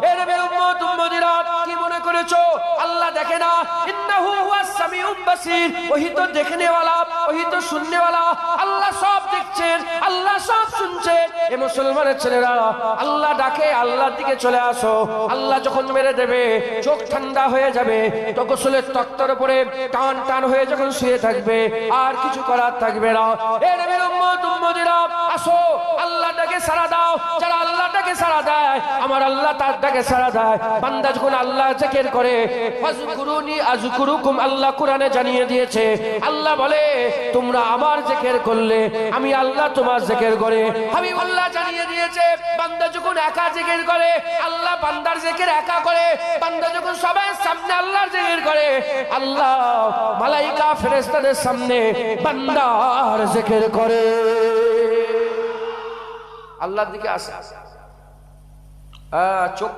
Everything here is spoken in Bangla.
এ নবীর উম্মত উম্মতিরা কি মনে করেছো আল্লাহ দেখে না? ইন্নাহু হুয়াস সামিউল বাসীর, ওহি তো দেখনে वाला, ওহি তো শুননে वाला। আল্লাহ সব দেখছেন, আল্লাহ সব শুনছেন। এ মুসলমানের ছেলেরা, আল্লাহ ডাকে, আল্লাহর দিকে চলে আসো। আল্লাহ যখন মেরে দেবে, চোখ ঠান্ডা হয়ে যাবে, তো গোসলের তক্তার উপরে টান টান হয়ে যখন শুয়ে থাকবে, আর কিছু করার থাকবে না। এ নবীর উম্মত উম্মতিরা আসো, আল্লাহ ডাকে সাড়া দাও। যারা আল্লাহ ডাকে সাড়া দেয়, আমার আল্লাহ তার ডাকে সাড়া দেয়। বান্দা যখন আল্লাহ জিকির করে, ফাজকুরুনি আযকুরুকুম, আল্লাহ কোরআনে জানিয়ে দিয়েছে। আল্লাহ বলে তোমরা আমার জিকির করলে আমি আল্লাহ তোমার জিকির করে। হাবিবুল্লাহ জানিয়ে দিয়েছে বান্দা যখন একা জিকির করে, আল্লাহ বান্দার জিকির একা করে। বান্দা যখন সবার সামনে আল্লাহর জিকির করে, আল্লাহ মালাইকা ফেরেশতাদের সামনে বান্দার জিকির করে। আল্লাহর দিকে আসে, চোখ